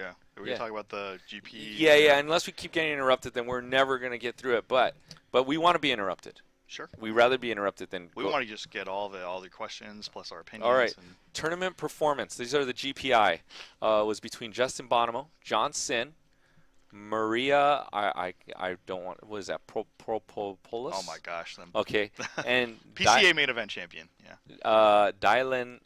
Yeah. Are we talking about the GP? Yeah. Unless we keep getting interrupted, then we're never going to get through it. But we want to be interrupted. Sure. We'd rather be interrupted than we want to just get all the questions plus our opinions. All right. And Tournament performance. These are the GPI. Was between Justin Bonomo, John Sin, Maria. I don't want. What is that? Propolis? Oh my gosh. Them. Okay. And PCA main event champion. Yeah. Dylan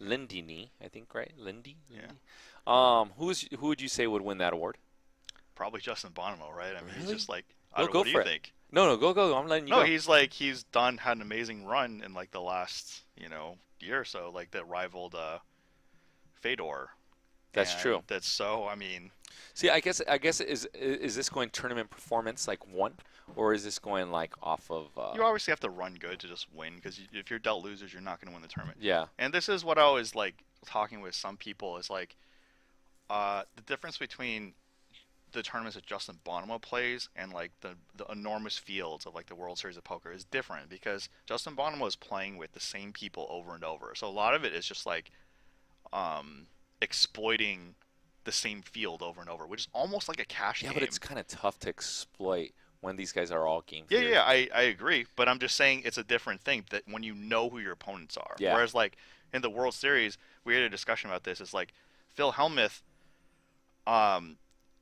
Lindini, I think, right? Lindy. Yeah. Who would you say would win that award? Probably Justin Bonomo, right? I mean, really? He's just like. Go what do you for it. think? No, go. I'm letting you go. No, he's had an amazing run in like the last, year or so, like that rivaled Fedor. That's true. That's so. I mean, see, I guess is this going tournament performance like one, or is this going like off of? You obviously have to run good to just win, because if you're dealt losers, you're not going to win the tournament. Yeah. And this is what I was like talking with some people is like, the difference between the tournaments that Justin Bonomo plays and like the enormous fields of like the World Series of Poker is different, because Justin Bonomo is playing with the same people over and over. So a lot of it is just like exploiting the same field over and over, which is almost like a cash game. Yeah, but it's kind of tough to exploit when these guys are all game theory. theory. Yeah, I agree, but I'm just saying it's a different thing that when you know who your opponents are. Yeah. Whereas like in the World Series, we had a discussion about this. It's like Phil Hellmuth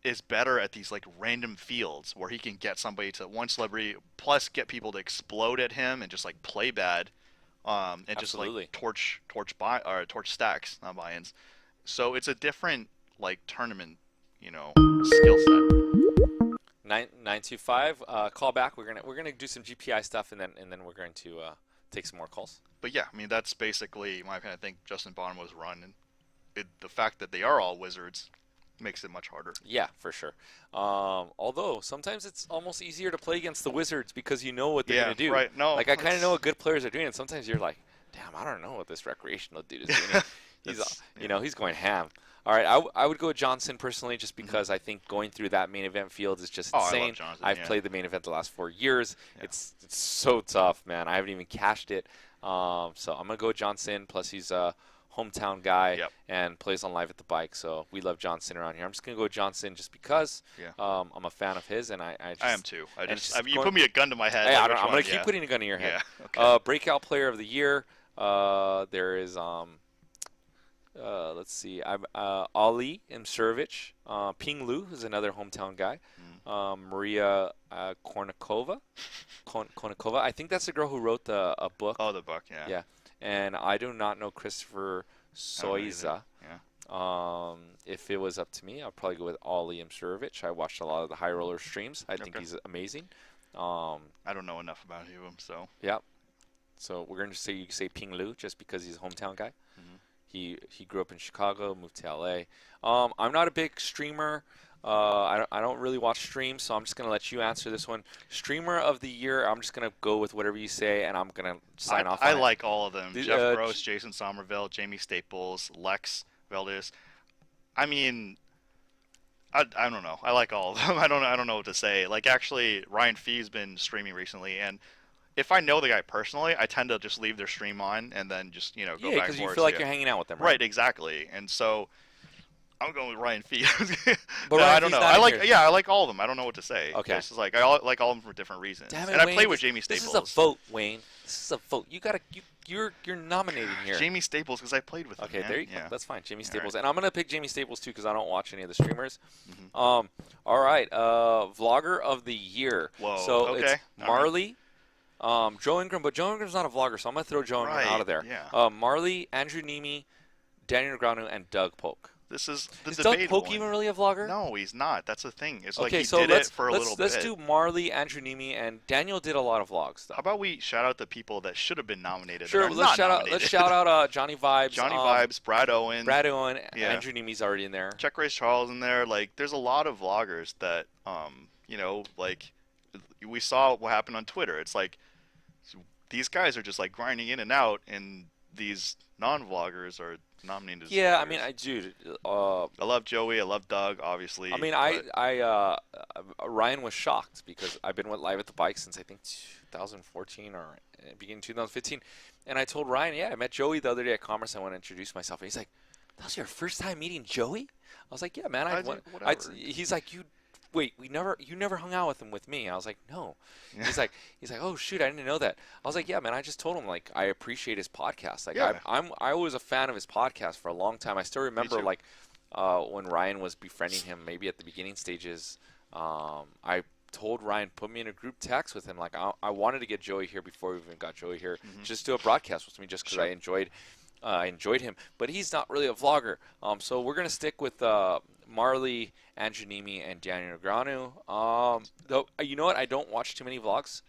is better at these like random fields where he can get somebody to one celebrity plus get people to explode at him and just like play bad, and Absolutely. just like torch stacks, not buy-ins. So it's a different like tournament, skill set. 925. Call back. We're gonna do some GPI stuff, and then we're going to take some more calls. But yeah, I mean that's basically my opinion. I think Justin Bonomo's run, and the fact that they are all wizards makes it much harder. Yeah, for sure. Although sometimes it's almost easier to play against the Wizards because you know what they're going to do. Right. No, like I kind of know what good players are doing, and sometimes you're like, damn, I don't know what this recreational dude is doing. He's going ham. All right, I would go with Johnson personally, just because I think going through that main event field is just insane. I love Johnson, I've played the main event the last 4 years. Yeah. It's so tough, man. I haven't even cashed it. So I'm gonna go with Johnson. Plus he's a hometown guy and plays on Live at the Bike. So we love Johnson around here. I'm just gonna go with Johnson just because I'm a fan of his, and I am too. You put me a gun to my head. Hey, I'm gonna keep putting a gun in your head. Yeah. Okay. Breakout player of the year. There is let's see. Ali Imsurovic. Ping Lu is another hometown guy. Maria Kornikova. I think that's the girl who wrote a book. Oh, the book, yeah. Yeah. And I do not know Christopher Soiza. Yeah. If it was up to me, I'd probably go with Ali Imsurovic. I watched a lot of the high roller streams. I think he's amazing. I don't know enough about him, so. Yeah. So we're going to say you say Ping Lu just because he's a hometown guy. He grew up in Chicago, moved to LA. I'm not a big streamer. I don't really watch streams, so I'm just going to let you answer this one. Streamer of the year, I'm just going to go with whatever you say, and I'm going to sign off on I it. like all of them. Jeff Gross, Jason Somerville, Jamie Staples, Lex Valdez. I mean, I don't know. I like all of them. I don't know what to say. Like, actually, Ryan Fee's been streaming recently, and if I know the guy personally, I tend to just leave their stream on and then just, go back and forth. Yeah, because you feel like you're hanging out with them, right? Right, exactly. And so I'm going with Ryan Fee. But I don't know. I like all of them. I don't know what to say. Okay. It's just like I like all of them for different reasons. Damn it, and Wayne, I play with Jamie Staples. This is a vote, Wayne. This is a vote. You're nominating here. Jamie Staples, because I played with him. Okay, man. there you go. That's fine. Jamie Staples. Right. And I'm going to pick Jamie Staples, too, because I don't watch any of the streamers. All right. Vlogger of the year. Whoa. So okay. it's Marley. Joe Ingram, but Joe Ingram's not a vlogger, so I'm going to throw Joe Ingram out of there. Yeah. Marley, Andrew Nemi, Daniel Negreanu, and Doug Polk. This is the Is Doug Polk even really a vlogger? No, he's not. That's the thing. It's okay, like so did it for a little bit. Let's do Marley, Andrew Nemi, and Daniel did a lot of vlogs, though. How about we shout out the people that should have been nominated? Sure, let's shout out Johnny Vibes. Johnny Vibes, Brad Owen. Andrew Nemi's already in there. Check Race Charles in there. Like, there's a lot of vloggers that, like, we saw what happened on Twitter. It's like, these guys are just like grinding in and out, and these non-vloggers are nominated. Yeah, vloggers. I mean, I love Joey. I love Doug, obviously. I mean, Ryan was shocked because I've been with Live at the Bike since I think 2014 or beginning 2015, and I told Ryan, I met Joey the other day at Commerce. I want to introduce myself, and he's like, "That was your first time meeting Joey?" I was like, yeah, man. Whatever. He's like, you never hung out with him with me. I was like, no. Yeah. He's like, oh shoot, I didn't know that. I was like, yeah, man. I just told him like I appreciate his podcast. Like Yeah. I was a fan of his podcast for a long time. I still remember like when Ryan was befriending him, maybe at the beginning stages. I told Ryan, put me in a group text with him. Like I wanted to get Joey here before we even got Joey here, just do a broadcast with me, just because I enjoyed him. But he's not really a vlogger. So we're gonna stick with Marley, Anjanimi, and Daniel Negreanu. Though you know what, I don't watch too many vlogs,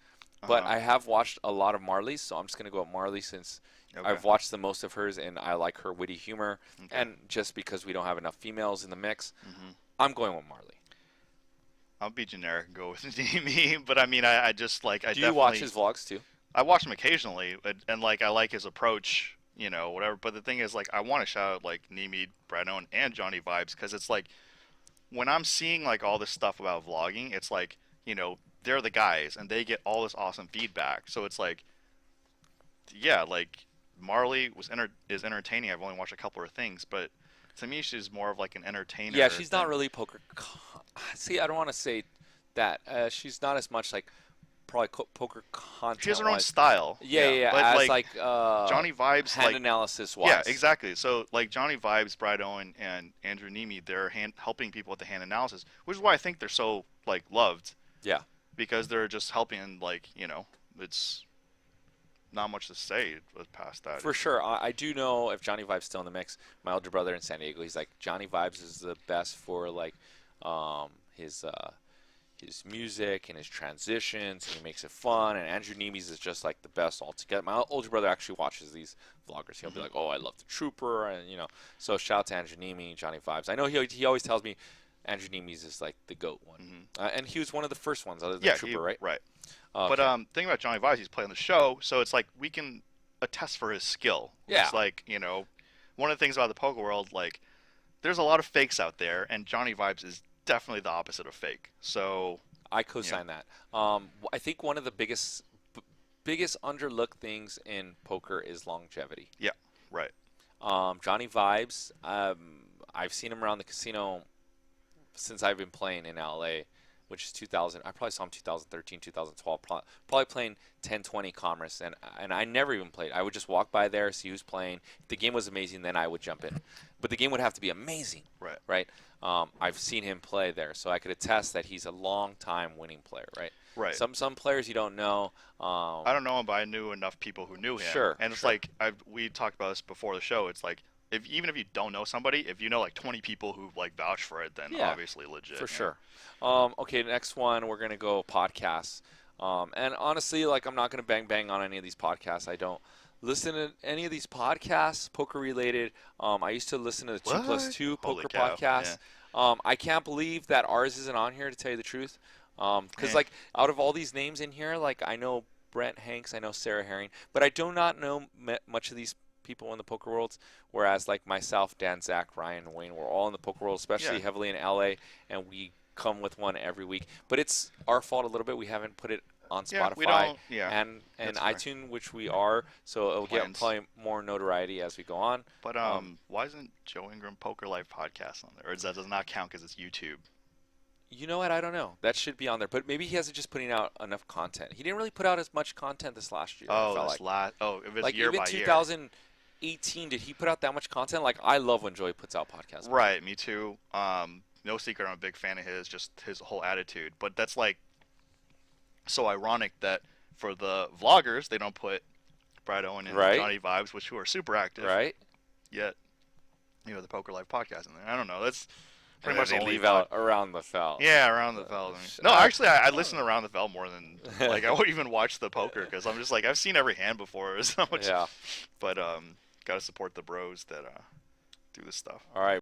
but I have watched a lot of Marley's. So I'm just gonna go with Marley since I've watched the most of hers, and I like her witty humor. Okay. And just because we don't have enough females in the mix, I'm going with Marley. I'll be generic and go with me, but I mean, I just like I. Do you watch his vlogs too? I watch him occasionally, and like I like his approach, you know, whatever. But the thing is, like, I want to shout out like Nimi, Brad Owen, and Johnny Vibes, because it's like when I'm seeing like all this stuff about vlogging, it's like, you know, they're the guys and they get all this awesome feedback. So it's like, yeah, like Marley is entertaining. I've only watched a couple of things, but to me, she's more of like an entertainer. Yeah, she's not really poker. See, I don't want to say that. She's not as much like probably poker content. She has her own style. Yeah. But as like Johnny Vibes, hand like, analysis wise. Yeah, exactly. So like Johnny Vibes, Brad Owen, and Andrew Nemi, they're helping people with the hand analysis, which is why I think they're so like loved. Yeah. Because they're just helping, like, you know, it's not much to say past that. For sure. I do know if Johnny Vibes still in the mix. My older brother in San Diego, he's like, Johnny Vibes is the best for like his music and his transitions, and he makes it fun. And Andrew Nemi's is just like the best altogether. My older brother actually watches these vloggers. He'll be like, oh, I love the Trooper, and you know. So shout out to Andrew Nemi, Johnny Vibes. I know he always tells me Andrew Nemi's is like the GOAT one, and he was one of the first ones other than Trooper, right? Right. Okay. But thing about Johnny Vibes, he's playing the show, so it's like we can attest for his skill. Yeah. It's like, you know, one of the things about the poker world, like, there's a lot of fakes out there, and Johnny Vibes is definitely the opposite of fake. So I co-sign that. I think one of the biggest underlooked things in poker is longevity. Yeah. Right. Johnny Vibes, I've seen him around the casino since I've been playing in LA, which is 2000. I probably saw him 2013, 2012. Probably playing 10-20 Commerce, and I never even played. I would just walk by there, see who's playing. If the game was amazing, then I would jump in. But the game would have to be amazing. Right. Right. I've seen him play there, so I could attest that he's a long-time winning player. Right. Right. Some players you don't know. I don't know him, but I knew enough people who knew him. Sure. And it's like we talked about this before the show. It's like, even if you don't know somebody, if you know like 20 people who like vouch for it, then obviously legit. For sure. Okay, next one, we're gonna go podcasts. And honestly, like, I'm not gonna bang on any of these podcasts. I don't listen to any of these podcasts, poker related. I used to listen to the 2+2 poker podcast. Yeah. I can't believe that ours isn't on here, to tell you the truth. Because like, out of all these names in here, like, I know Brent Hanks, I know Sarah Herring, but I do not know much of these people in the poker world, whereas like myself, Dan, Zack, Ryan, and Wayne, we're all in the poker world, especially heavily in LA, and we come with one every week. But it's our fault a little bit. We haven't put it on Spotify and iTunes, which we are, so it'll get probably more notoriety as we go on. But why isn't Joe Ingram Poker Live podcast on there? Or does not count because it's YouTube? You know what? I don't know. That should be on there, but maybe he hasn't just putting out enough content. He didn't really put out as much content this last year. Oh, it was like year even by 2018, did he put out that much content? Like, I love when Joey puts out podcasts. Right, me too. No secret, I'm a big fan of his, just his whole attitude. But that's like so ironic that for the vloggers, they don't put Brad Owen and Johnny Vibes, which who are super active. Right. Yet, you know, the Poker Live podcast in there. I don't know. That's pretty much much they leave out Around the Fell. Yeah, Around the Fell. No, actually, I listen to Around the Fell more than like I won't even watch the poker because I'm just like I've seen every hand before. So much. Yeah. But gotta support the bros that do this stuff. All right.